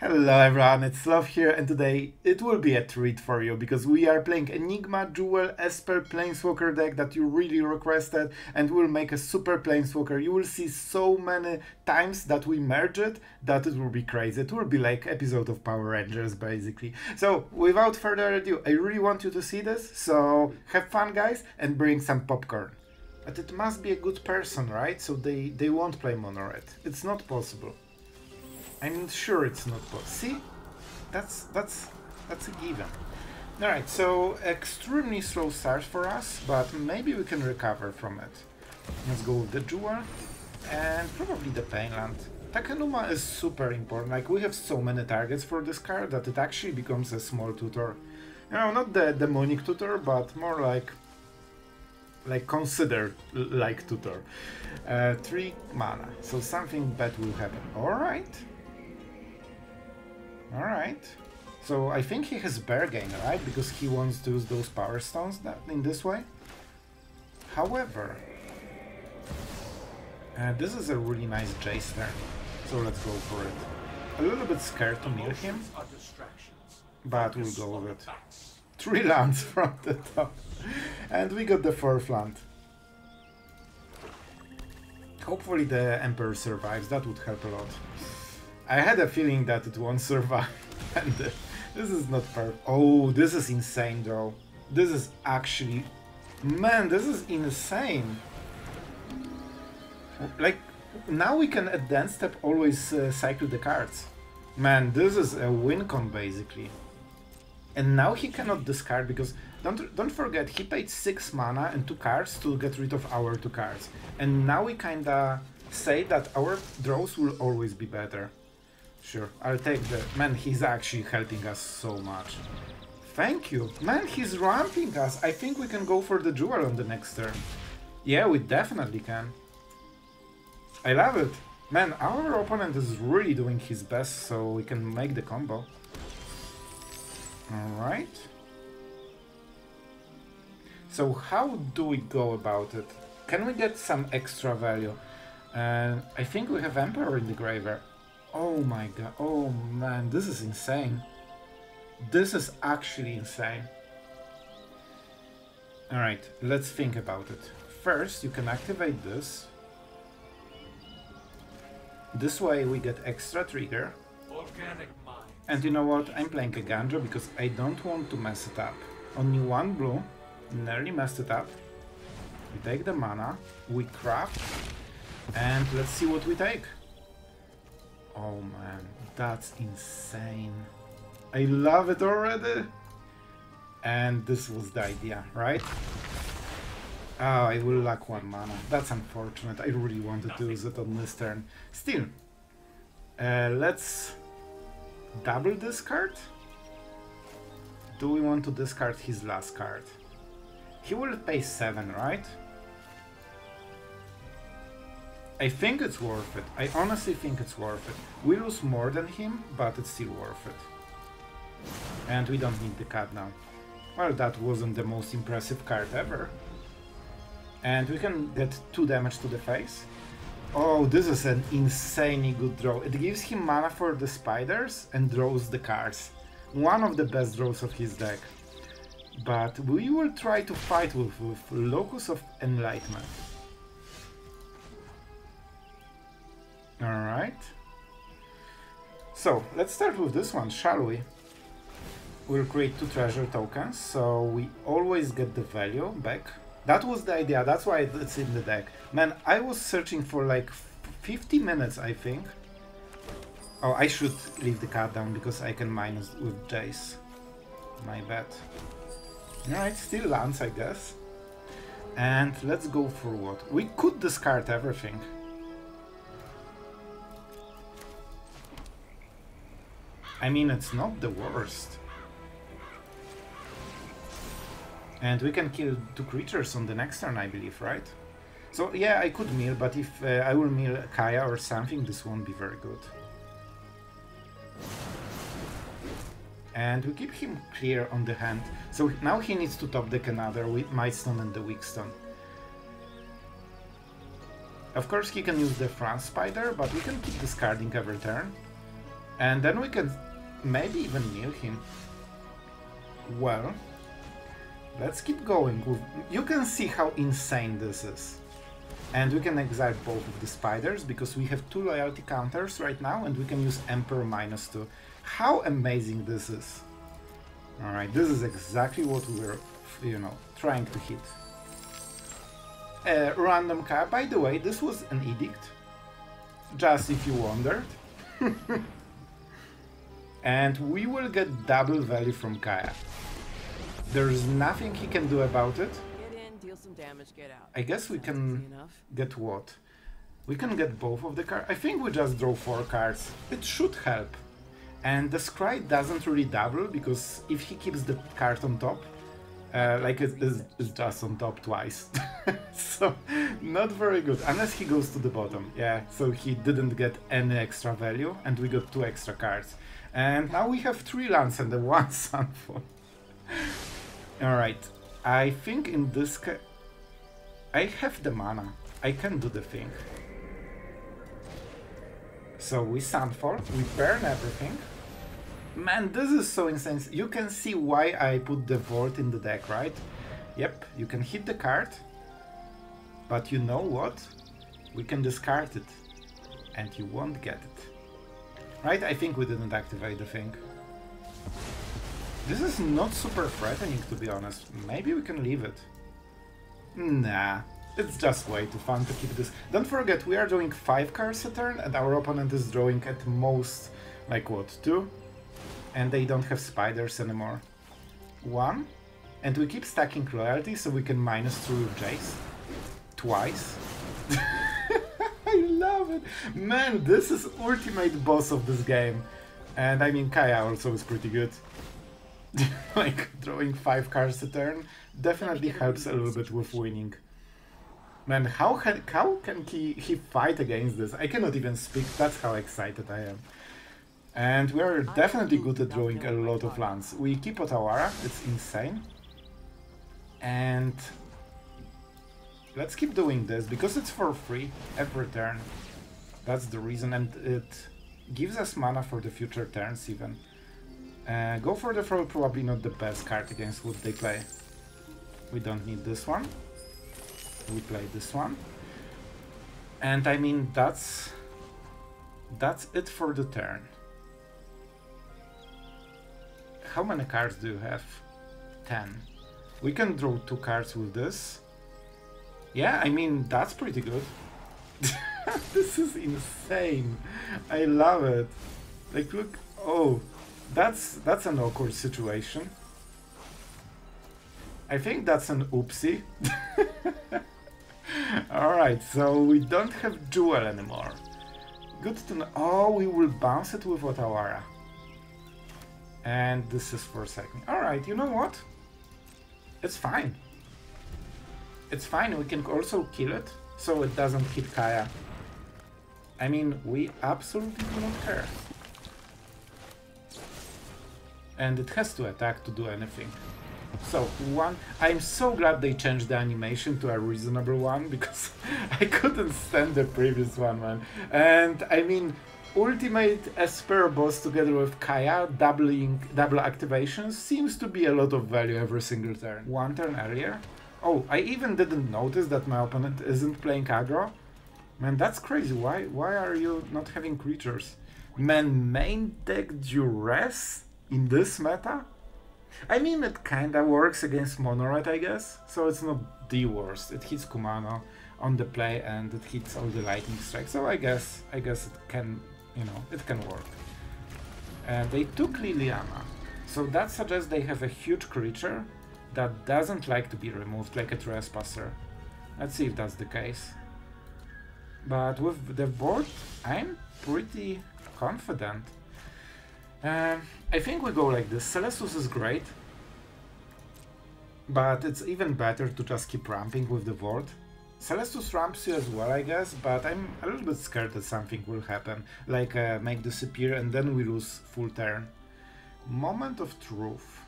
Hello everyone, it's Sloth here, and today it will be a treat for you because we are playing Enigma Jewel Esper Planeswalker deck that you really requested, and we'll make a super Planeswalker. You will see so many times that we merge it that it will be crazy. It will be like episode of Power Rangers basically. So without further ado, I really want you to see this, so have fun guys and bring some popcorn. But it must be a good person, right? So they won't play mono red. It's not possible. I'm sure it's not possible. See? That's a given. Alright, so extremely slow start for us, but maybe we can recover from it. Let's go with the Jewel and probably the Painland. Takenuma is super important. Like, we have so many targets for this card that it actually becomes a small tutor. You know, not the demonic tutor, but more like considered like tutor. 3 mana, so something bad will happen. Alright. Alright. So I think he has Bear Gain, right? Because he wants to use those Power Stones in this way. However, this is a really nice Jace turn. So let's go for it. A little bit scared to mill him, but we'll go with it. 3 lands from the top. And we got the 4th land. Hopefully the Emperor survives, that would help a lot. I had a feeling that it won't survive, and this is not perfect. Oh, this is insane though. This is actually... Man, this is insane. Like, now we can at the end step always cycle the cards. Man, this is a win con basically. And now he cannot discard because... Don't forget, he paid 6 mana and 2 cards to get rid of our 2 cards. And now we kinda say that our draws will always be better. Sure, I'll take the... Man, he's actually helping us so much. Thank you. Man, he's ramping us. I think we can go for the Jewel on the next turn. Yeah, we definitely can. I love it. Man, our opponent is really doing his best, so we can make the combo. Alright. So how do we go about it? Can we get some extra value? I think we have Emperor in the graveyard. Oh my god, oh man, this is insane. This is actually insane. Alright, let's think about it. First, you can activate this. This way we get extra trigger. And you know what, I'm playing a Ganja because I don't want to mess it up. Only 1 blue, nearly messed it up. We take the mana, we craft, and let's see what we take. Oh man, that's insane. I love it already. And this was the idea, right? Oh, I will lack 1 mana. That's unfortunate. I really wanted to use it on this turn. Still, let's double discard. Do we want to discard his last card? He will pay 7, right? I think it's worth it. I honestly think it's worth it. We lose more than him, but it's still worth it. And we don't need the cat now. Well, that wasn't the most impressive card ever. And we can get 2 damage to the face. Oh, this is an insanely good draw. It gives him mana for the spiders and draws the cards. One of the best draws of his deck. But we will try to fight with Locus of Enlightenment. Alright. So, let's start with this one, shall we? We'll create 2 treasure tokens, so we always get the value back. That was the idea, that's why it's in the deck. Man, I was searching for like 50 minutes, I think. Oh, I should leave the card down because I can minus with Jace. My bad. Alright, still lands, I guess. And let's go for what? We could discard everything. I mean, it's not the worst. And we can kill 2 creatures on the next turn, I believe, right? So yeah, I could mill, but if I will mill Kaya or something, this won't be very good. And we keep him clear on the hand. So now he needs to top deck another with Mightstone and the Weakstone. Of course he can use the France Spider, but we can keep discarding every turn. And then we can maybe even mill him. Well, let's keep going. You can see how insane this is. And we can exile both of the spiders because we have 2 loyalty counters right now and we can use Emperor -2. How amazing this is. Alright, this is exactly what we were, you know, trying to hit. Random card. By the way, this was an edict. Just if you wondered. And we will get double value from Kaya. There's nothing he can do about it. Deal some damage, get out. I guess we can get what? We can get both of the cards. I think we just draw 4 cards. It should help. And the scry doesn't really double, because if he keeps the card on top, like it's just on top twice. So, not very good. Unless he goes to the bottom. Yeah, so he didn't get any extra value, and we got 2 extra cards. And now we have 3 lands and the 1 Sunfall. Alright. I think in this case, I have the mana. I can do the thing. So we Sunfall, we burn everything. Man, this is so insane. You can see why I put the Vault in the deck, right? Yep, you can hit the card. But you know what? We can discard it. And you won't get it. Right? I think we didn't activate the thing. This is not super threatening, to be honest. Maybe we can leave it. Nah, it's just way too fun to keep this. Don't forget, we are drawing 5 cards a turn, and our opponent is drawing at most, like what, 2? And they don't have spiders anymore. 1. And we keep stacking loyalty, so we can -3 with Jace. Twice. I love it! Man, this is ultimate boss of this game. And I mean, Kaya also is pretty good. Like, drawing 5 cards a turn definitely helps a little bit with winning. Man, how can he fight against this? I cannot even speak, that's how excited I am. And we are definitely good at drawing a lot of lands. We keep Otawara, it's insane. And let's keep doing this, because it's for free every turn. That's the reason, and it gives us mana for the future turns even. Go for the throw, probably not the best card against what they play. We don't need this one. We play this one. And I mean, that's it for the turn. How many cards do you have? 10. We can draw 2 cards with this. Yeah, I mean, that's pretty good. This is insane. I love it. Like, look, oh. That's an awkward situation. I think that's an oopsie. Alright, so we don't have Jewel anymore. Good to know. Oh, we will bounce it with Otawara. And this is for second. Alright, you know what? It's fine. It's fine, we can also kill it, so it doesn't hit Kaya. I mean, we absolutely do not care. And it has to attack to do anything. So, 1. I'm so glad they changed the animation to a reasonable one, because I couldn't stand the previous one, man. And, I mean, ultimate Esper boss together with Kaya, double activations, seems to be a lot of value every single turn. 1 turn earlier. Oh, I even didn't notice that my opponent isn't playing aggro. Man, that's crazy. Why are you not having creatures? Man, main deck Duress? In this meta? I mean, it kinda works against Mono Red, I guess, so it's not the worst. It hits Kumano on the play and it hits all the lightning strikes, so I guess it can, you know, it can work. They took Liliana, so that suggests they have a huge creature that doesn't like to be removed, like a trespasser. Let's see if that's the case. But with the board, I'm pretty confident. I think we go like this. Celestus is great, but it's even better to just keep ramping with the board. Celestus ramps you as well, I guess, but I'm a little bit scared that something will happen, like make disappear and then we lose full turn. Moment of Truth.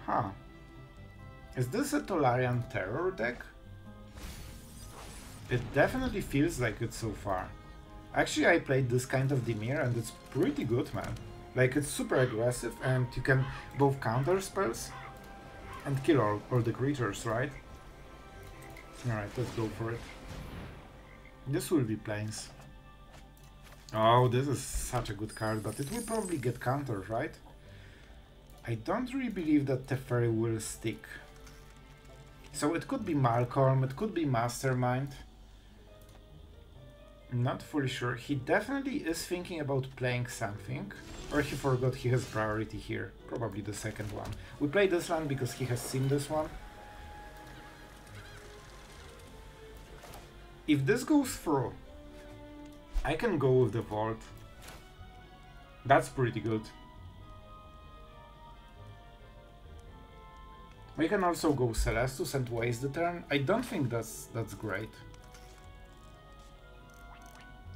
Huh. Is this a Tolarian Terror deck? It definitely feels like it so far. Actually, I played this kind of Dimir and it's pretty good, man. Like, it's super aggressive and you can both counter spells and kill all the creatures, right? Alright, let's go for it. This will be Plains. Oh, this is such a good card, but it will probably get countered, right? I don't really believe that Teferi will stick. So it could be Malcolm, it could be Mastermind. Not fully sure. He definitely is thinking about playing something. Or he forgot he has priority here. Probably the second one. We play this one because he has seen this one. If this goes through, I can go with the Vault. That's pretty good. We can also go Celestus and waste the turn. I don't think that's great.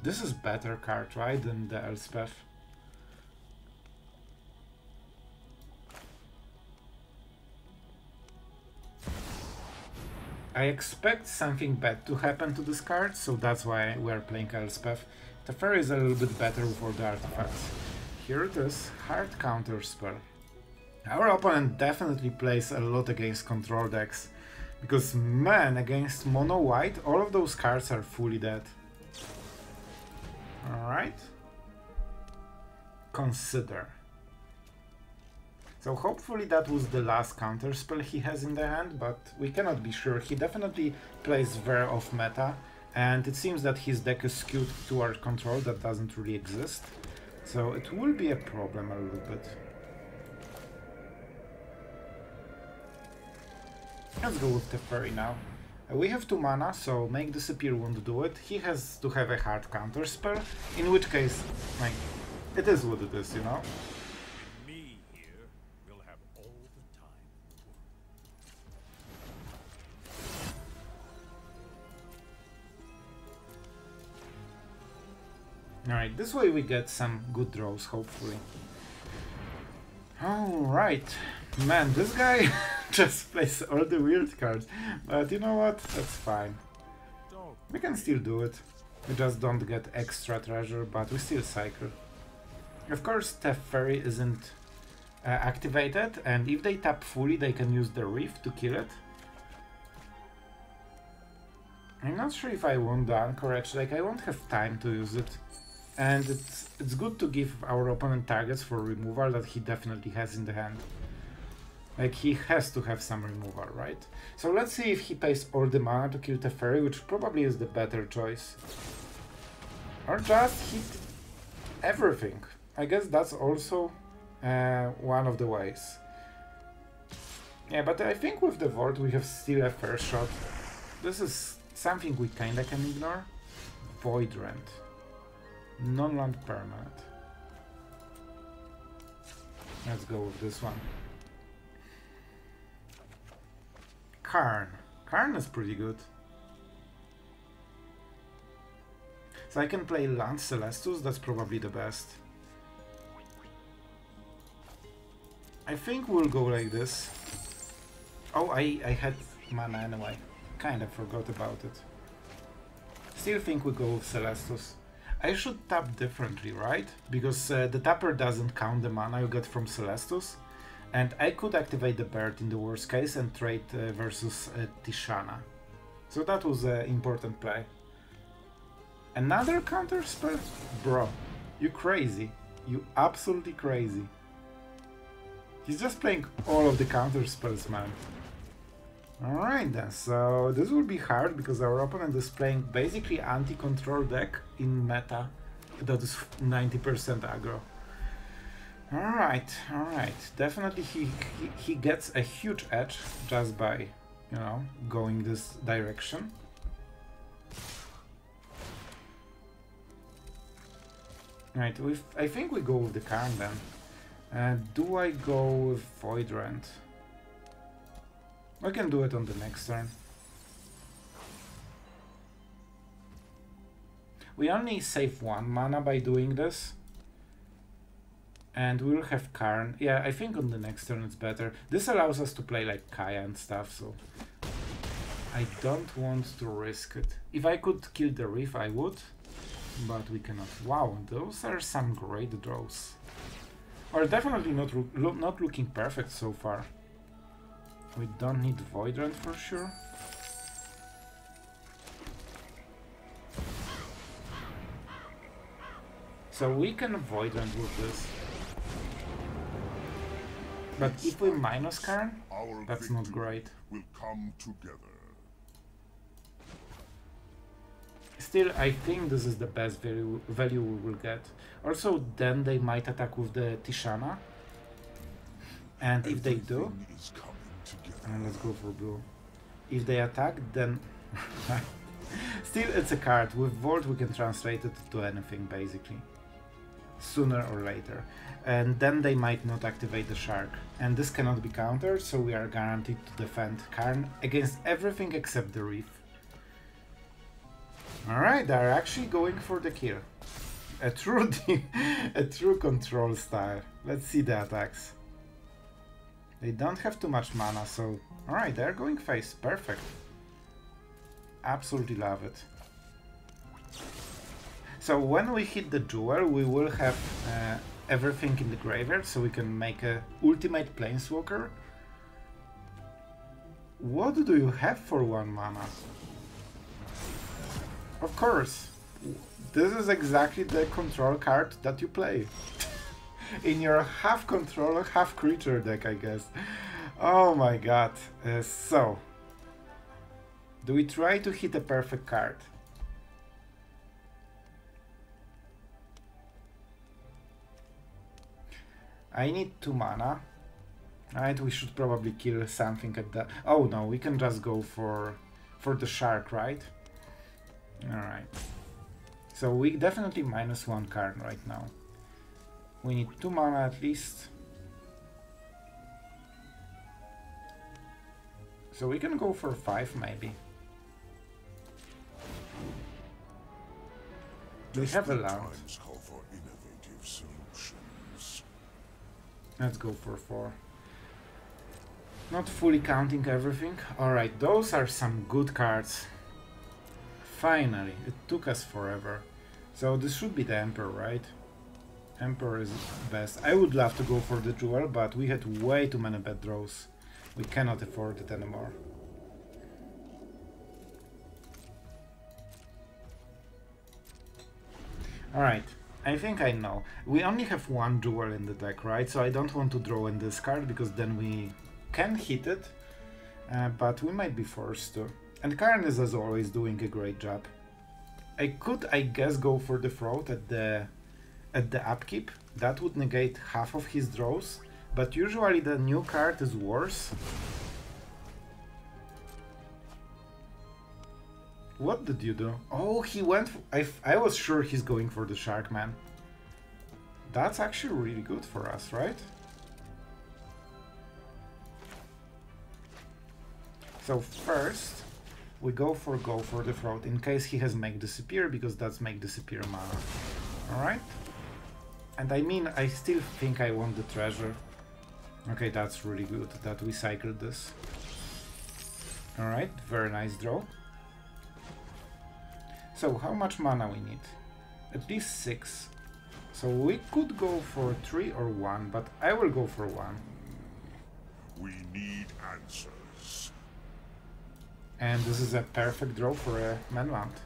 This is better card, right, than the Elspeth. I expect something bad to happen to this card, so that's why we're playing Elspeth. Teferi is a little bit better for the artifacts. Here it is, hard counter spell. Our opponent definitely plays a lot against control decks, because man, against mono white, all of those cards are fully dead. Alright. Consider. So hopefully that was the last counter spell he has in the hand, but we cannot be sure. He definitely plays very off meta, and it seems that his deck is skewed toward control that doesn't really exist. So it will be a problem a little bit. Let's go with Teferi now. We have 2 mana, so make disappear won't do it. He has to have a hard counter spell, in which case, like, it is what it is, you know? Me here will have all the time. Alright, this way we get some good draws, hopefully. Alright, man, this guy just plays all the weird cards, but you know what, that's fine. We can still do it. We just don't get extra treasure, but we still cycle. Of course, Teferi isn't activated, and if they tap fully, they can use the Reef to kill it. I'm not sure if I want the Anchor Edge, like I won't have time to use it. And it's good to give our opponent targets for removal that he definitely has in the hand. Like, he has to have some removal, right? So let's see if he pays all the mana to kill Teferi, which probably is the better choice. Or just hit everything. I guess that's also one of the ways. Yeah, but I think with the Vault we have still a fair shot. This is something we kinda can ignore. Void Rent. Non-land permanent. Let's go with this one. Karn. Karn is pretty good. So I can play Land Celestus, that's probably the best. I think we'll go like this. Oh, I had mana anyway. Kinda forgot about it. Still think we go with Celestus. I should tap differently, right? Because the tapper doesn't count the mana you get from Celestus. And I could activate the bird in the worst case and trade versus Tishana. So that was an important play. Another counter spell? Bro, you crazy. You absolutely crazy. He's just playing all of the counter spells, man. Alright then, so this will be hard because our opponent is playing basically anti-control deck in meta that is 90% aggro. Alright, definitely he gets a huge edge just by, you know, going this direction. Right, I think we go with the Karn then. Do I go with Void Rent? I can do it on the next turn. We only save 1 mana by doing this. And we'll have Karn. Yeah, I think on the next turn it's better. This allows us to play like Kaya and stuff, so I don't want to risk it. If I could kill the Reef, I would. but we cannot. Wow, those are some great draws. Or definitely not looking perfect so far. We don't need Void Rend for sure. So we can Void Rend with this. But if we minus Karn, that's not great. Will come together. Still, I think this is the best value we will get. Also, then they might attack with the Tishana. And if they do... let's go for blue. If they attack, then... Still, it's a card. With Volt, we can translate it to anything, basically. Sooner or later. And then they might not activate the Shark. And this cannot be countered, so we are guaranteed to defend Karn against everything except the Reef. Alright, they're actually going for the kill. A true control style. Let's see the attacks. They don't have too much mana, so... Alright, they're going face. Perfect. Absolutely love it. So when we hit the Jewel, we will have everything in the graveyard, so we can make a ultimate Planeswalker. What do you have for 1 mana? Of course, this is exactly the control card that you play. In your half control, half creature deck, I guess. Oh my god. So, do we try to hit a perfect card? I need 2 mana. Alright, we should probably kill something at the... Oh no, we can just go for the Shark, right? Alright. So we definitely -1 Karn right now. We need 2 mana at least. So we can go for 5 maybe. We have a land. Let's go for 4. Not fully counting everything. Alright, those are some good cards. Finally, it took us forever. So this should be the Emperor, right? Emperor is best. I would love to go for the Jewel, but we had way too many bad draws. We cannot afford it anymore. Alright, I think I know. We only have 1 Jewel in the deck, right? So I don't want to draw in this card, because then we can hit it, but we might be forced to. And Karn is, as always, doing a great job. I could, I guess, go for the Throat at the upkeep. That would negate half of his draws, but usually the new card is worse. What did you do? Oh, he went... I was sure he's going for the Shark, man. That's actually really good for us, right? So first, we go for the Throat in case he has Make Disappear, because that's Make Disappear mana. Alright? And I mean, I still think I want the Treasure. Okay, that's really good that we cycled this. Alright, very nice draw. So, how much mana we need? At least 6. So we could go for 3 or 1, but I will go for 1. We need answers. And this is a perfect draw for a Manmount.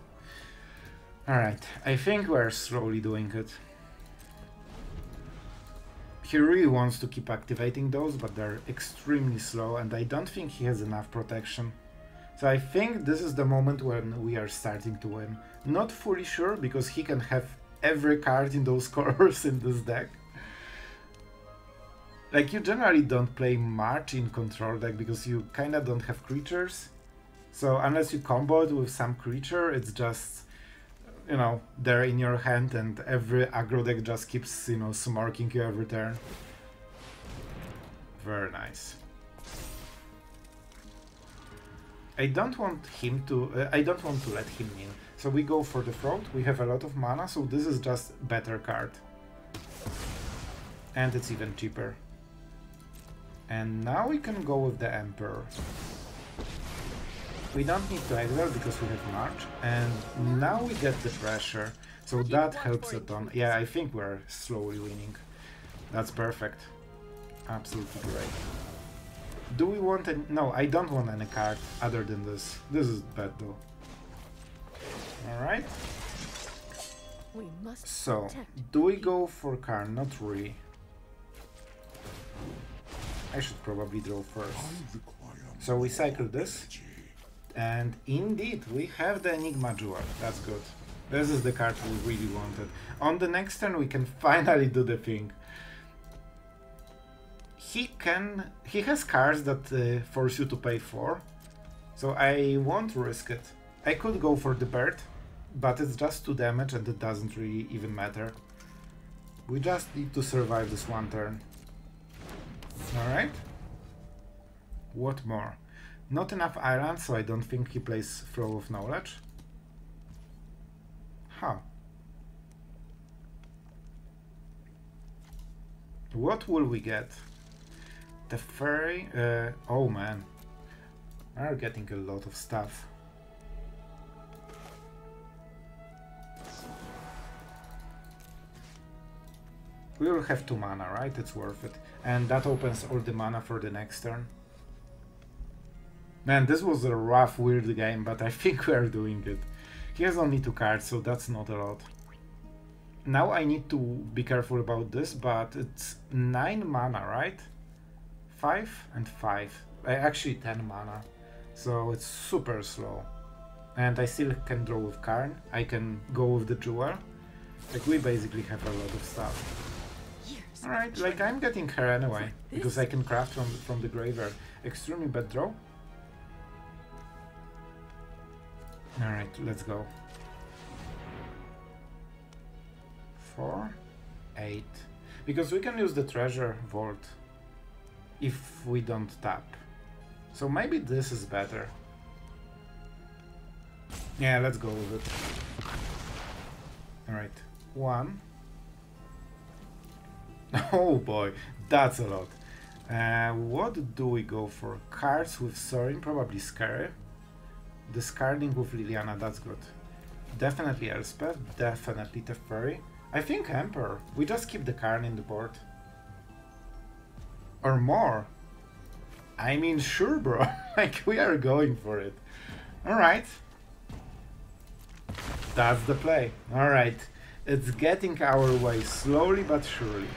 Alright, I think we're slowly doing it. He really wants to keep activating those, but they're extremely slow, and I don't think he has enough protection. So I think this is the moment when we are starting to win. Not fully sure, because he can have every card in those colors in this deck. Like, you generally don't play much in control deck, because you kinda don't have creatures. So unless you combo it with some creature, it's just, you know, they're in your hand, and every aggro deck just keeps, you know, smirking you every turn. Very nice. I don't want him to, I don't want to let him in. So we go for the Throat. We have a lot of mana, so this is just better card. And it's even cheaper. And now we can go with the Emperor. We don't need to exile because we have March, and now we get the pressure. So that helps a ton. Yeah, I think we're slowly winning. That's perfect. Absolutely great. Do we want any... No, I don't want any card other than this. This is bad though. Alright. So, do we go for Karn? Not really. I should probably draw first. So we cycle this. And indeed, we have the Enigma Jewel. That's good. This is the card we really wanted. On the next turn, we can finally do the thing. He has cards that force you to pay 4. So I won't risk it. I could go for the bird, but it's just 2 damage and it doesn't really even matter. We just need to survive this one turn. Alright. What more? Not enough islands, so I don't think he plays Flow of Knowledge. Huh. What will we get? Teferi? Oh man. We're getting a lot of stuff. We will have 2 mana, right? It's worth it. And that opens all the mana for the next turn. Man, this was a rough, weird game, but I think we are doing it. He has only 2 cards, so that's not a lot. Now I need to be careful about this, but it's 9 mana, right? 5 and 5. Actually 10 mana. So it's super slow. And I still can draw with Karn. I can go with the Jewel. Like, we basically have a lot of stuff. Alright, like, I'm getting her anyway, because I can craft from the graveyard. Extremely bad draw. Alright, let's go. 4, 8. Because we can use the treasure vault if we don't tap. So maybe this is better. Yeah, let's go with it. Alright, 1. Oh boy, that's a lot. What do we go for? Cards with Sorin, probably scary. Discarding with Liliana, that's good. Definitely Esper, definitely Teferi. I think Emperor. We just keep the Karn in the board. Or more. I mean, sure, bro. Like, we are going for it. Alright. That's the play. Alright. It's getting our way slowly but surely.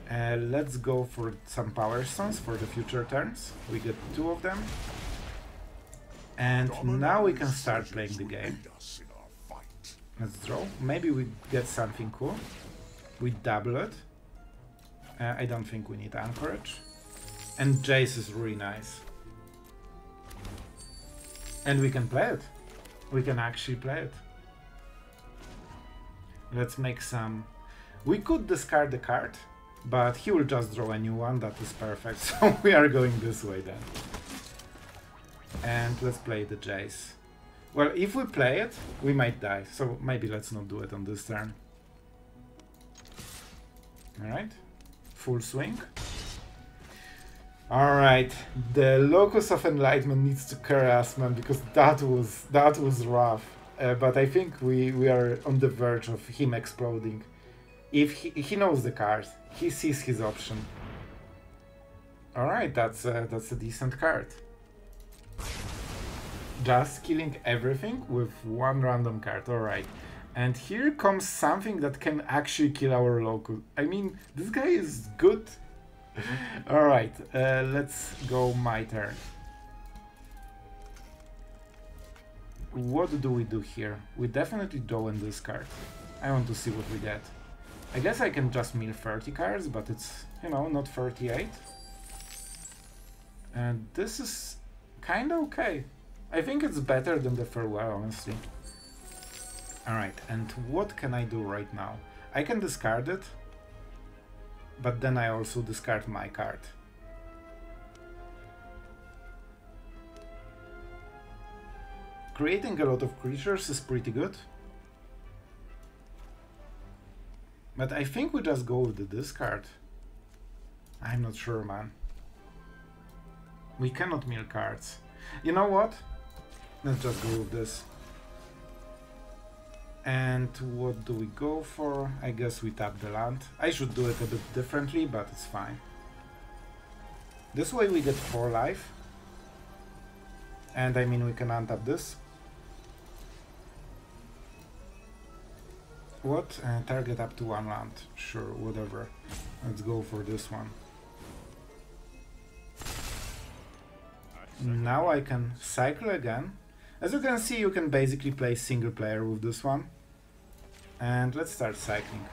Let's go for some Power Stones for the future turns. We get 2 of them. And now we can start playing the game. Let's draw. Maybe we get something cool. We double it. I don't think we need Anchorage. And Jace is really nice. And we can play it. We can actually play it. Let's make some... We could discard the card, but he will just draw a new one. That is perfect. So we are going this way then. And let's play the Jace. Well, if we play it, we might die. So maybe let's not do it on this turn. Alright. Full swing. Alright. The Locus of Enlightenment needs to carry us, man, because that was rough. But I think we are on the verge of him exploding. If he knows the card, he sees his option. Alright, that's a decent card. Just killing everything with 1 random card, alright. And here comes something that can actually kill our Locus. I mean, this guy is good. Alright, let's go my turn. What do we do here? We definitely draw in this card. I want to see what we get. I guess I can just mill 30 cards, but it's, you know, not 38. And this is kinda okay. I think it's better than the Farewell, honestly. Alright, and what can I do right now? I can discard it, but then I also discard my card. Creating a lot of creatures is pretty good. But I think we just go with the discard. I'm not sure, man. We cannot mill cards. You know what? Let's just go with this. And what do we go for? I guess we tap the land. I should do it a bit differently, but it's fine. This way we get 4 life. And I mean we can untap this. What? Target up to 1 land. Sure, whatever. Let's go for this one. Now I can cycle again. As you can see, you can basically play single player with this one. And let's start cycling.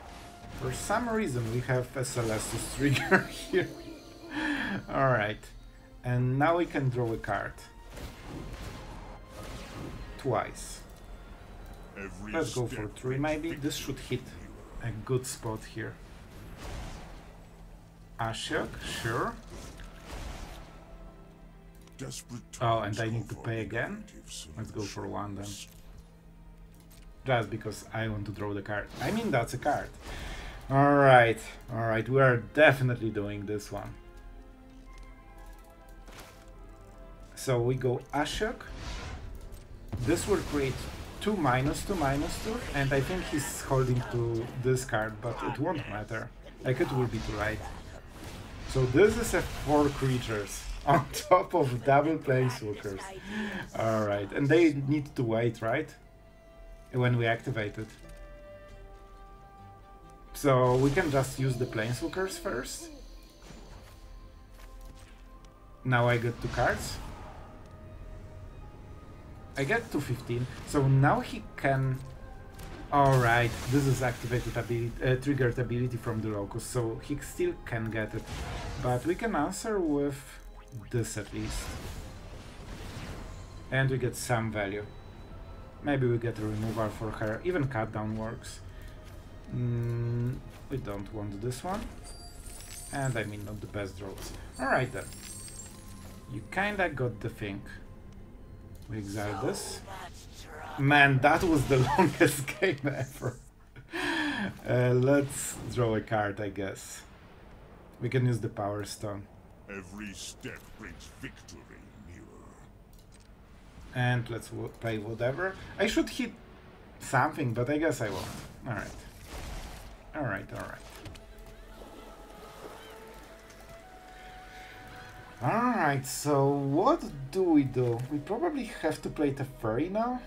For some reason we have a Celestus trigger here. Alright. And now we can draw a card. Twice. Let's go for 3 maybe. This should hit a good spot here. Ashiok, sure. Oh, and I need to pay again? Let's go for 1 then. Just because I want to draw the card. I mean, that's a card. Alright, alright, we are definitely doing this one. So we go Ashiok. This will create 2 -2/-2, and I think he's holding to this card, but it won't matter. Like, it will be too late. So this is a 4 creatures on top of double Planeswalkers. Alright, and they need to wait, right? When we activate it. So we can just use the Planeswalkers first. Now I get 2 cards. I get to 15, so now he can... Alright, this is activated ability, triggered ability from the locus, so he still can get it. But we can answer with this at least. And we get some value. Maybe we get a removal for her, even cut down works. We don't want this one. And I mean, not the best draws. Alright then. You kinda got the thing. We exile this. Man, that was the longest game ever. Let's draw a card, I guess. We can use the Power Stone. Every step brings victory nearer. And let's play whatever. I should hit something, but I guess I won't. Alright. Alright, alright. Alright, so what do? We probably have to play Teferi now.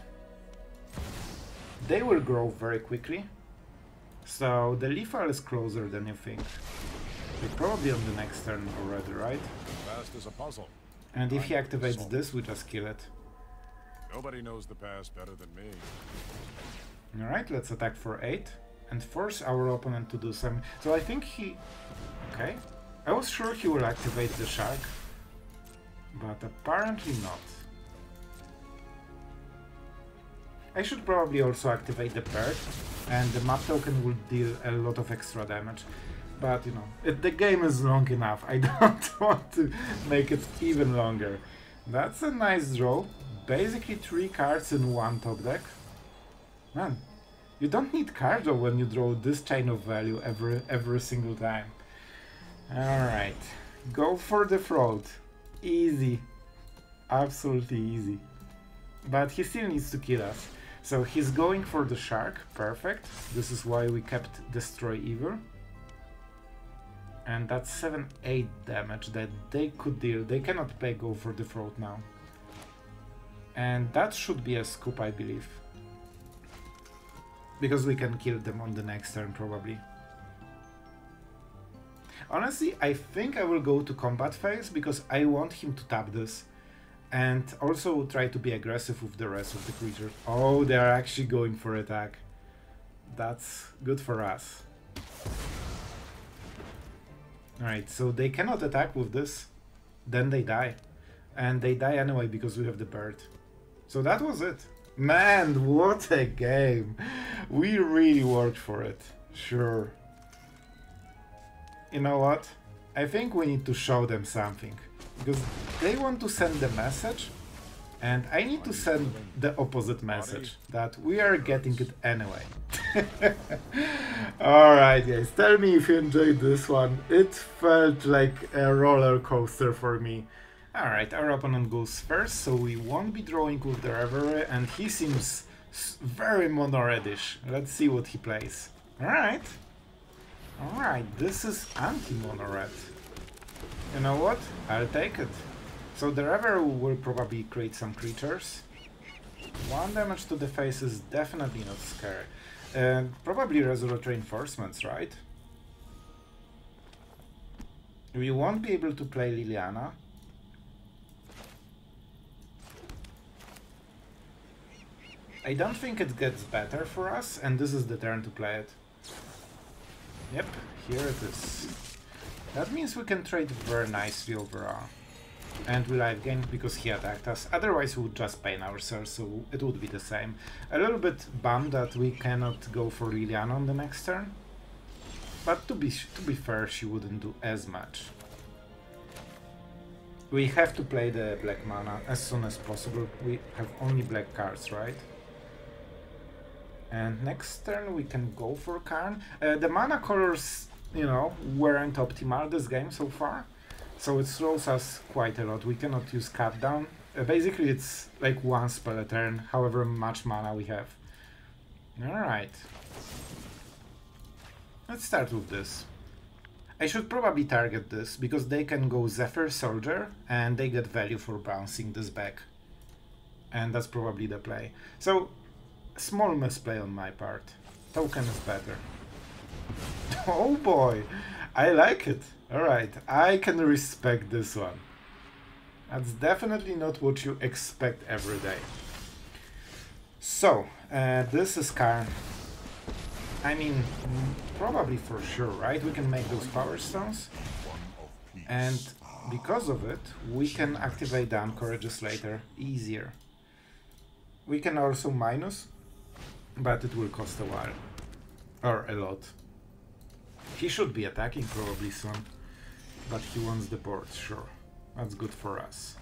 They will grow very quickly. So the lethal is closer than you think. They're probably on the next turn already, right? Past is a puzzle. And if he activates this, we just kill it. Nobody knows the past better than me. Alright, let's attack for 8 and force our opponent to do some. So I think he... Okay. I was sure he will activate the shark, but apparently not. I should probably also activate the bird, and the map token will deal a lot of extra damage. But, you know, the game is long enough. I don't want to make it even longer. That's a nice draw. Basically 3 cards in 1 top deck. Man, you don't need card draw when you draw this chain of value every single time. Alright, go for the fraud. Easy. Absolutely easy. But he still needs to kill us. So he's going for the shark. Perfect. This is why we kept Destroy Evil. And that's 7-8 damage that they could deal. They cannot go for the fraud now. And that should be a scoop, I believe. Because we can kill them on the next turn, probably. Honestly, I think I will go to combat phase, because I want him to tap this. And also try to be aggressive with the rest of the creatures. Oh, they are actually going for attack. That's good for us. Alright, so they cannot attack with this. Then they die. And they die anyway because we have the bird. So that was it. Man, what a game. We really worked for it. Sure. You know what? I think we need to show them something. Because they want to send the message, and I need to send the opposite message, that we are getting it anyway. Alright guys, tell me if you enjoyed this one. It felt like a roller coaster for me. Alright, our opponent goes first, so we won't be drawing with the Reverie, and he seems Very mono-reddish. Let's see what he plays. Alright. Alright, this is anti-mono-red. You know what? I'll take it. So the Reverie will probably create some creatures. 1 damage to the face is definitely not scary. Probably Resolute Reinforcements, right? We won't be able to play Liliana. I don't think it gets better for us, and this is the turn to play it. Yep, here it is. That means we can trade very nicely overall. And we live gain because he attacked us, otherwise we would just pain ourselves, so it would be the same. A little bit bummed that we cannot go for Liliana on the next turn. But to be fair, she wouldn't do as much. We have to play the black mana as soon as possible. We have only black cards, right? And next turn we can go for Karn. The mana colors, you know, weren't optimal this game so far. So it slows us quite a lot. We cannot use cut down. Basically it's like 1 spell a turn, however much mana we have. Alright. Let's start with this. I should probably target this, because they can go Zephyr Soldier, and they get value for bouncing this back. And that's probably the play. So, small misplay on my part. Token is better. Oh boy! I like it! Alright, I can respect this one. That's definitely not what you expect every day. So, this is Karn. I mean, probably for sure, right? We can make those power stones. And because of it, we can activate the Anchorages later easier. We can also minus, but it will cost a while. Or a lot. He should be attacking probably soon. But he wants the board, sure. That's good for us.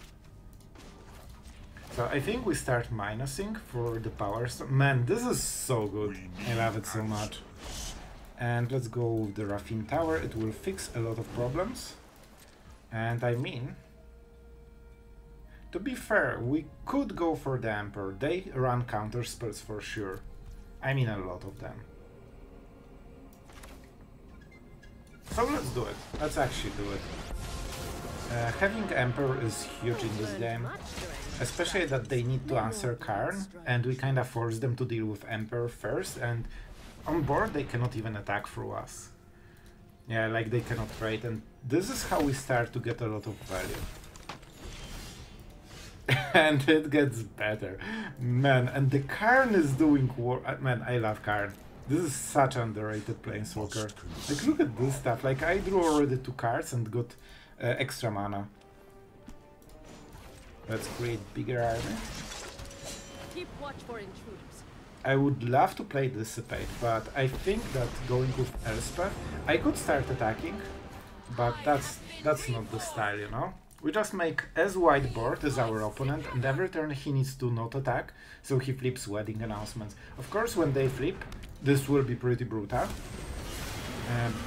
So I think we start minusing for the power stone. Man, this is so good. I love it so much. And let's go with the Raffine Tower. It will fix a lot of problems. And I mean, to be fair, we could go for the Emperor. They run counter spells for sure. I mean a lot of them. So let's do it. Let's actually do it. Having Emperor is huge in this game. Especially that they need to answer Karn, and we kinda force them to deal with Emperor first, and on board they cannot even attack through us. Yeah, like they cannot trade, and this is how we start to get a lot of value. And it gets better. Man, and the Karn is doing work. Man, I love Karn. This is such an underrated Planeswalker. Like, look at this stuff. Like, I drew already 2 cards and got extra mana. Let's create bigger army. Keep watch for intruders. I would love to play Dissipate, but I think that going with Esper, I could start attacking, but that's not the style, you know? We just make as wide board as our opponent, and every turn he needs to not attack, so he flips Wedding Announcements. Of course, when they flip, this will be pretty brutal,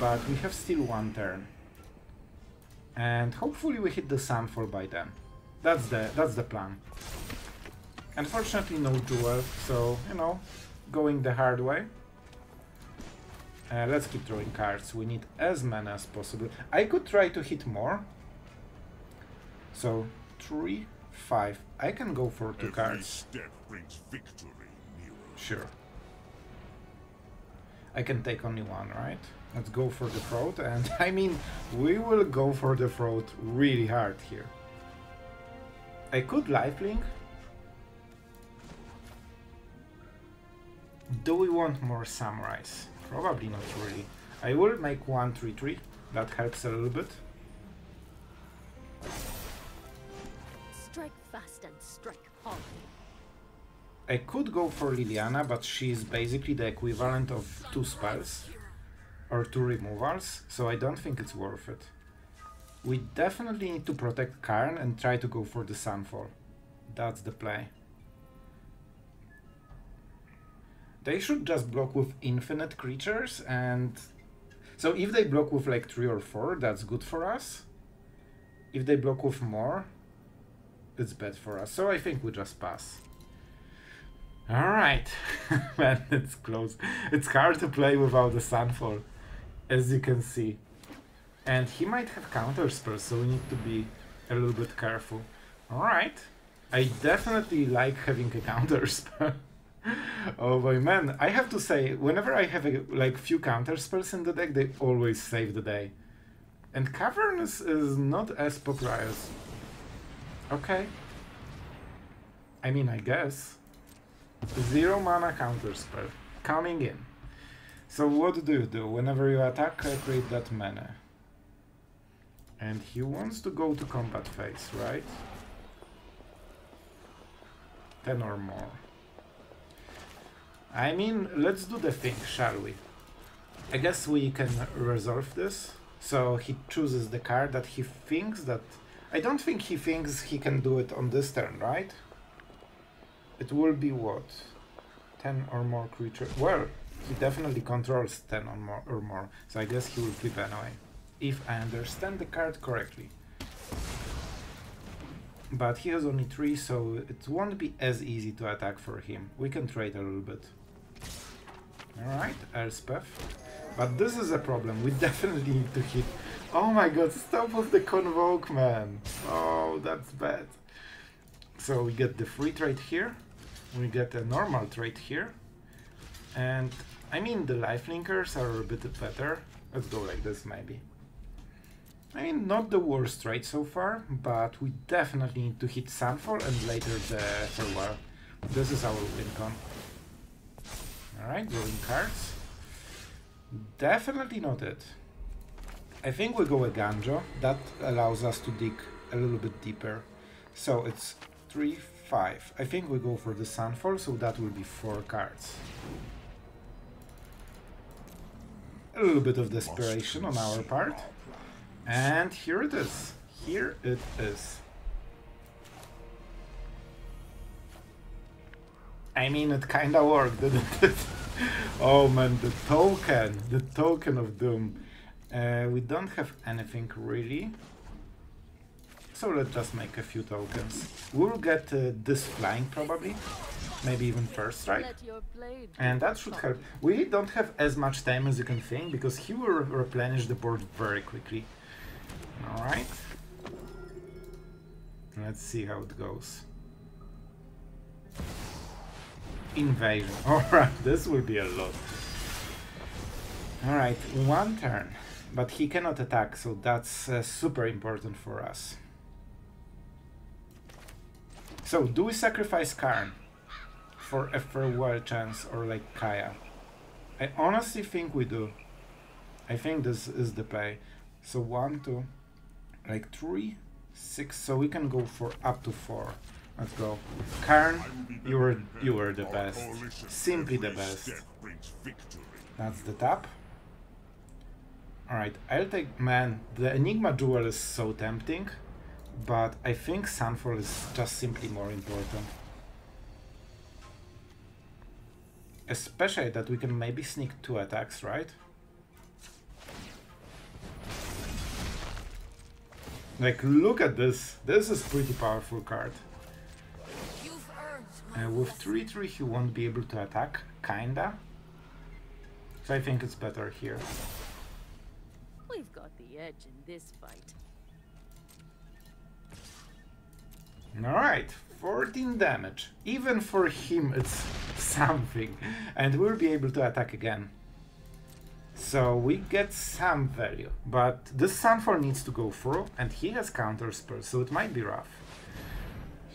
but we have still 1 turn. And hopefully we hit the Sunfall by then. That's the plan. Unfortunately no Jewel, so, you know, going the hard way. Let's keep drawing cards. We need as many as possible. I could try to hit more. So, 3, 5. I can go for 2 cards. Step brings victory nearer. Sure. I can take only 1, right? Let's go for the throat, and I mean, we will go for the throat really hard here. I could lifelink. Do we want more samurais? Probably not really. I will make 1 3/3. That helps a little bit. Strike fast and strike hard. I could go for Liliana, but she's basically the equivalent of 2 spells or 2 removals, so I don't think it's worth it. We definitely need to protect Karn and try to go for the Sunfall. That's the play. They should just block with infinite creatures, and so if they block with like 3 or 4, that's good for us. If they block with more, it's bad for us. So I think we just pass. Alright. Man, it's close. It's hard to play without the Sunfall, as you can see. And he might have counter spells, so we need to be a little bit careful. Alright. I definitely like having a counter spell. Oh boy, man, I have to say, whenever I have like few counter spells in the deck, they always save the day. And Cavern is not as popular as... Okay. I mean, I guess. 0 mana counter spell coming in. So what do you do? Whenever you attack, create that mana. And he wants to go to combat phase, right? 10 or more. I mean, let's do the thing, shall we? I guess we can resolve this. So he chooses the card that he thinks that... I don't think he thinks he can do it on this turn, right? It will be what? 10 or more creatures. Well, he definitely controls 10 or more. So I guess he will flip anyway. If I understand the card correctly. But he has only 3, so it won't be as easy to attack for him. We can trade a little bit. Alright, Elspeth. But this is a problem. We definitely need to hit. Oh my god, stop with the Convoke, man. Oh, that's bad. So we get the free trade here. We get a normal trade here. And I mean, the lifelinkers are a bit better. Let's go like this, maybe. I mean, not the worst trade so far, but we definitely need to hit Sunfall and later the Farewell. This is our win con. Alright, drawing cards. Definitely not it. I think we go a Ganjo. That allows us to dig a little bit deeper. So it's 3, 5. I think we go for the Sunfall, so that will be 4 cards. A little bit of desperation on our part. And here it is. Here it is. I mean, it kinda worked, didn't it? Oh man, the token of doom. We don't have anything really. So let's just make a few tokens. We'll get this flying probably. Maybe even first strike. And that should help. We don't have as much time as you can think, because he will replenish the board very quickly. Alright. Let's see how it goes. Invasion. Alright, this will be a lot. Alright, 1 turn. But he cannot attack, so that's super important for us. So, do we sacrifice Karn for a farewell chance, or like Kaya? I honestly think we do. I think this is the play. So 1, 2, like 3, 6, so we can go for up to 4. Let's go. Karn, you were the best. Simply the best. That's the tap. Alright, I'll take... Man, the Enigma Jewel is so tempting, but I think Sunfall is just simply more important. Especially that we can maybe sneak 2 attacks, right? Like, look at this. This is pretty powerful card. With 3-3 he won't be able to attack, kinda. So I think it's better here. We've got the edge in this fight. Alright, 14 damage. Even for him it's something. And we'll be able to attack again. So we get some value. But this Sunfall needs to go through, and he has counter spells, so it might be rough.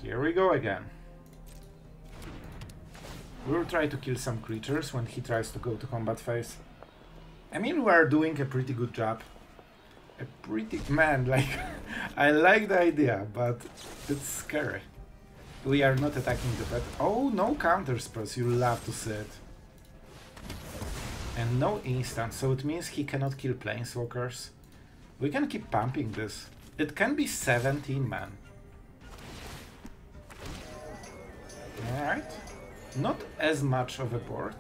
Here we go again. We'll try to kill some creatures when he tries to go to combat phase. I mean, we are doing a pretty good job. Man, like, I like the idea, but it's scary. We are not attacking the pet. Oh, no counter spells, you love to see it. And no instant, so it means he cannot kill Planeswalkers. We can keep pumping this. It can be 17, man. Alright. Not as much of a board.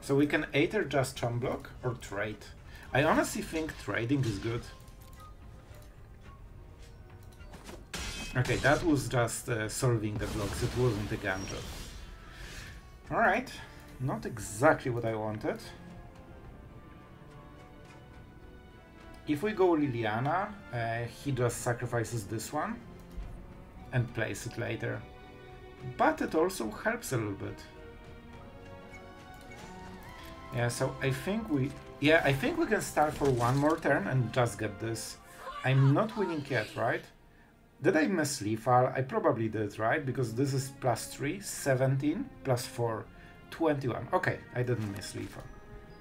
So we can either just chump block or trade. I honestly think trading is good. Okay, that was just solving the blocks, it wasn't a gun job. Alright, not exactly what I wanted. If we go Liliana, he just sacrifices this one and plays it later. But it also helps a little bit. Yeah, so I think we can start for one more turn and just get this. I'm not winning yet, right? Did I miss lethal? I probably did, right? Because this is +3, 17, +4, 21. Okay, I didn't miss lethal.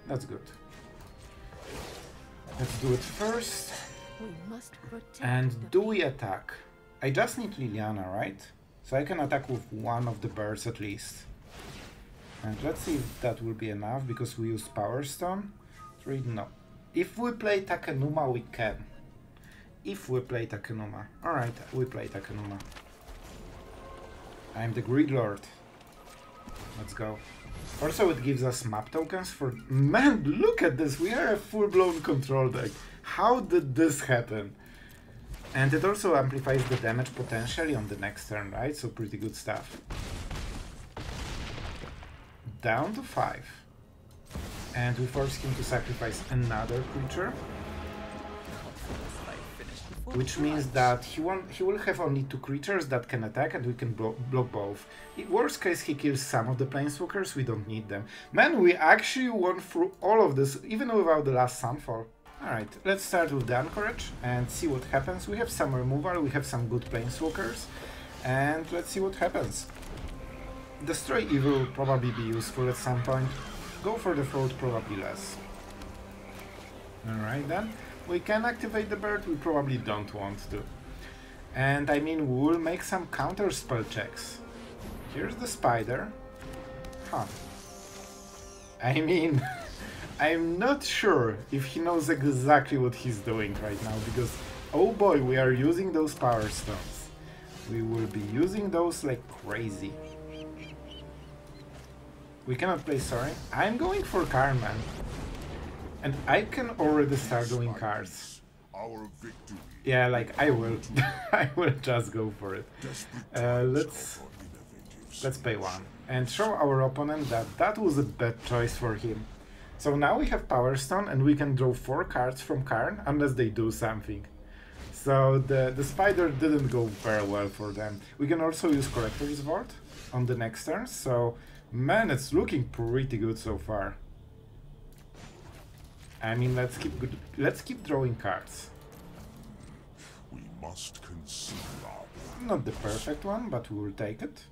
That's good. Let's do it first. We must protect And the do we attack? I just need Liliana, right? So I can attack with one of the birds at least. And let's see if that will be enough, because we use Power Stone. 3, no. If we play Takenuma, we can. If we play Takenuma. Alright, we play Takenuma. I'm the Greed Lord. Let's go. Also, it gives us map tokens for... Man, look at this! We are a full-blown control deck. How did this happen? And it also amplifies the damage potentially on the next turn, right? So pretty good stuff. Down to 5. And we force him to sacrifice another creature. Which means that he will have only 2 creatures that can attack, and we can block both. In worst case, he kills some of the Planeswalkers, we don't need them. Man, we actually won through all of this, even without the last Sunfall. Alright, let's start with the Anchorage and see what happens. We have some removal, we have some good Planeswalkers, and let's see what happens. Destroy Evil will probably be useful at some point. Go for the Throat, probably less. Alright then. We can activate the bird, we probably don't want to. And I mean, we will make some counter spell checks. Here's the spider. Huh. I mean, I'm not sure if he knows exactly what he's doing right now, because, oh boy, we are using those power stones. We will be using those like crazy. We cannot play Sorin. I'm going for Karn, man. And I can already start doing cards. Our victory. Yeah, like I will. I will just go for it. Let's pay 1 and show our opponent that that was a bad choice for him. So now we have Power Stone and we can draw 4 cards from Karn unless they do something. So the spider didn't go very well for them. We can also use Collector's Vault on the next turn. So man, it's looking pretty good so far. I mean, let's keep drawing cards. We must conceal our... Not the perfect one, but we will take it.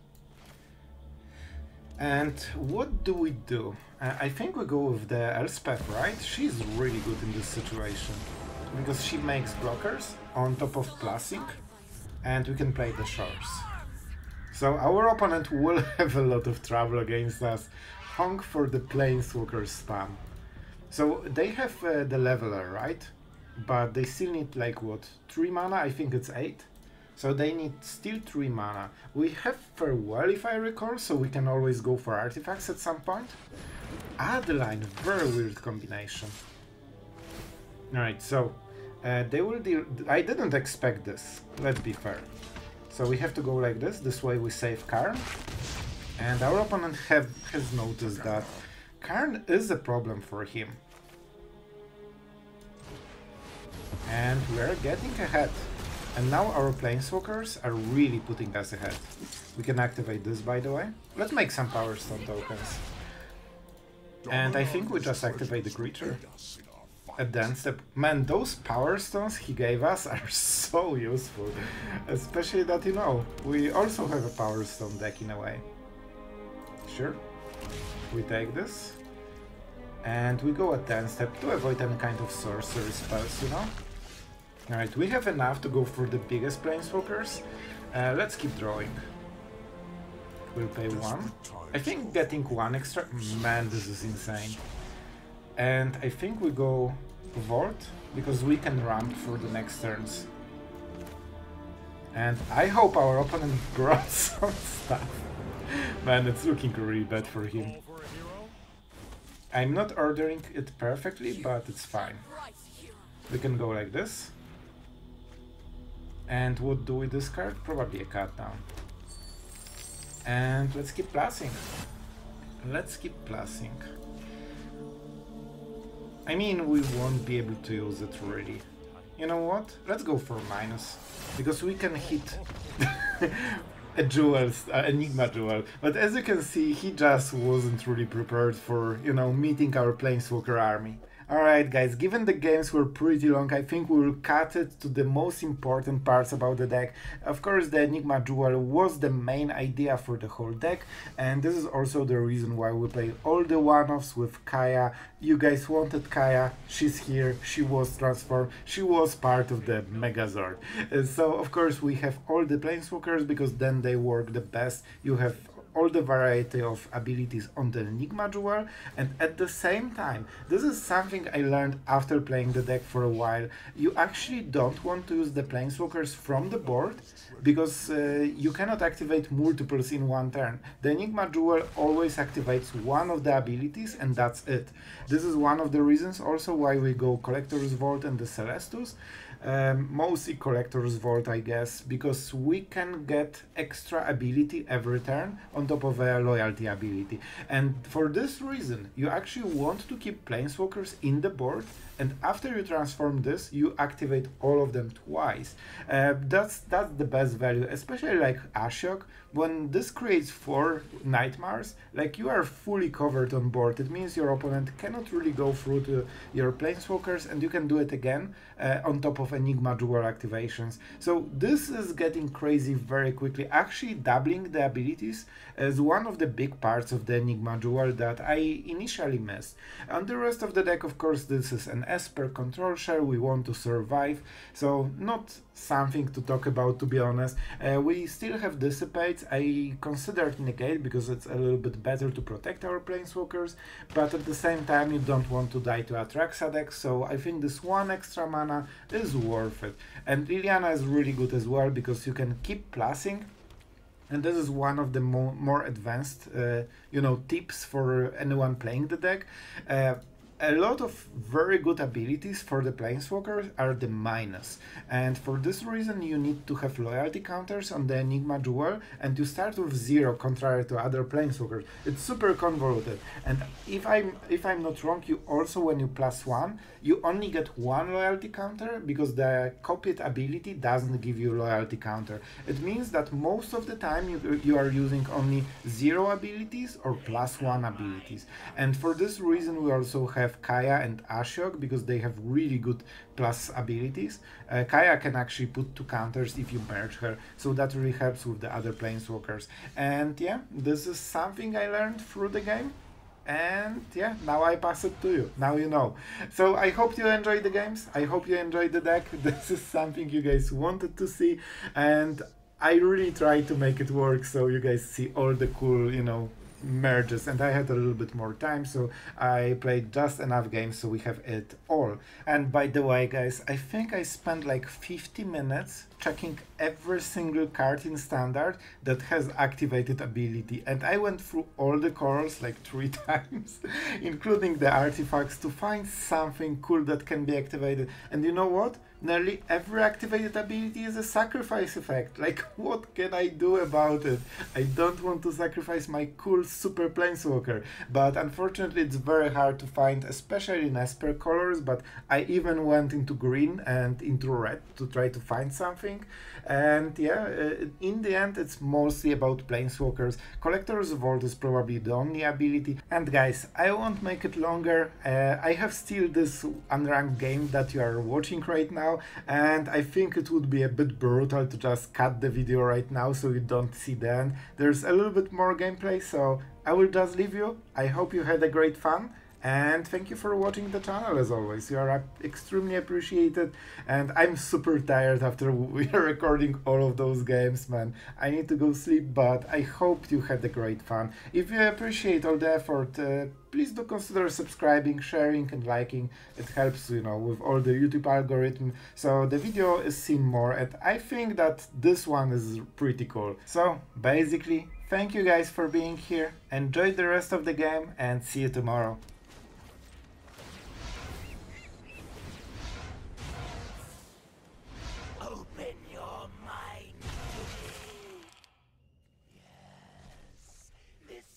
And what do we do? I think we go with the Elspeth, right? She's really good in this situation. Because she makes blockers on top of Plasing. And we can play the shores. So our opponent will have a lot of trouble against us. Honk for the Planeswalker spam. So they have the Leveler, right? But they still need like what? 3 mana? I think it's 8. So they need still 3 mana. We have Farewell if I recall, so we can always go for artifacts at some point. Adeline, very weird combination. Alright, so they will deal... I didn't expect this, let's be fair. So we have to go like this way we save Karn. And our opponent has noticed that Karn is a problem for him. And we are getting ahead. And now our Planeswalkers are really putting us ahead. We can activate this, by the way. Let's make some Power Stone tokens. And I think we just activate the creature. Advanced step. Man, those Power Stones he gave us are so useful. Especially that, you know, we also have a Power Stone deck in a way. Sure. We take this. And we go advanced step to avoid any kind of sorcery spells, you know. Alright, we have enough to go for the biggest Planeswalkers. Let's keep drawing. We'll pay 1. I think getting 1 extra... Man, this is insane. And I think we go Vault, because we can ramp for the next turns. And I hope our opponent brought some stuff. Man, it's looking really bad for him. I'm not ordering it perfectly, but it's fine. We can go like this. And what do we discard? Probably a cut down. And let's keep blasting. Let's keep plussing. I mean, we won't be able to use it really. You know what? Let's go for minus. Because we can hit a jewel, Enigma Jewel. But as you can see, he just wasn't really prepared for, you know, meeting our Planeswalker army. Alright guys, given the games were pretty long, I think we will cut it to the most important parts about the deck. Of course, the Enigma Jewel was the main idea for the whole deck, and this is also the reason why we play all the one-offs with Kaya. You guys wanted Kaya, she's here, she was transformed, she was part of the Megazord. So of course we have all the Planeswalkers because then they work the best. You have all the variety of abilities on the Enigma Jewel, and at the same time, this is something I learned after playing the deck for a while, you actually don't want to use the Planeswalkers from the board, because you cannot activate multiples in one turn. The Enigma Jewel always activates one of the abilities and that's it. This is one of the reasons also why we go Collector's Vault and the Celestus. Mostly Collector's Vault, I guess, because we can get extra ability every turn on top of a loyalty ability. And for this reason, you actually want to keep Planeswalkers in the board, and after you transform this, you activate all of them twice. That's the best value, especially like Ashiok. When this creates 4 Nightmares, like you are fully covered on board. It means your opponent cannot really go through to your Planeswalkers, and you can do it again on top of Enigma Jewel activations. So this is getting crazy very quickly. Actually, doubling the abilities is one of the big parts of the Enigma Jewel that I initially missed. On the rest of the deck, of course, this is an Esper control share. We want to survive, so not something to talk about, to be honest. We still have Dissipate. I considered Negate because it's a little bit better to protect our Planeswalkers, but at the same time you don't want to die to Atraxa deck, so I think this 1 extra mana is worth it. And Liliana is really good as well because you can keep plussing, and this is one of the more advanced you know, tips for anyone playing the deck. A lot of very good abilities for the Planeswalkers are the minus, and for this reason you need to have loyalty counters on the Enigma Jewel, and you start with 0 contrary to other Planeswalkers. It's super convoluted, and if I'm not wrong, you also, when you +1, you only get 1 loyalty counter because the copied ability doesn't give you loyalty counter. It means that most of the time you are using only 0 abilities or +1 abilities, and for this reason we also have Kaya and Ashiok because they have really good plus abilities. Kaya can actually put 2 counters if you merge her, so that really helps with the other Planeswalkers. And yeah, this is something I learned through the game, and yeah, now I pass it to you. Now you know. So I hope you enjoyed the games, I hope you enjoyed the deck. This is something you guys wanted to see, and I really tried to make it work so you guys see all the cool, you know, merges, and I had a little bit more time, so I played just enough games so we have it all. And by the way guys, I think I spent like 50 minutes checking every single card in Standard that has activated ability, and I went through all the colors like 3 times, including the artifacts, to find something cool that can be activated. And you know what? Nearly every activated ability is a sacrifice effect. Like, what can I do about it? I don't want to sacrifice my cool super Planeswalker, but unfortunately it's very hard to find, especially in Esper colors, but I even went into green and into red to try to find something. And yeah, in the end it's mostly about Planeswalkers. Collector's Vault is probably the only ability. And guys, I won't make it longer. I have still this unranked game that you are watching right now, and I think it would be a bit brutal to just cut the video right now so you don't see the end. There's a little bit more gameplay, so I will just leave you. I hope you had a great fun, and thank you for watching the channel as always. You are extremely appreciated, and I'm super tired after we are recording all of those games, man. I need to go sleep, but I hope you had a great fun. If you appreciate all the effort, please do consider subscribing, sharing and liking. It helps, you know, with all the YouTube algorithm, so the video is seen more, and I think that this one is pretty cool. So basically, thank you guys for being here, enjoy the rest of the game, and see you tomorrow. Open your mind to me. Yes, this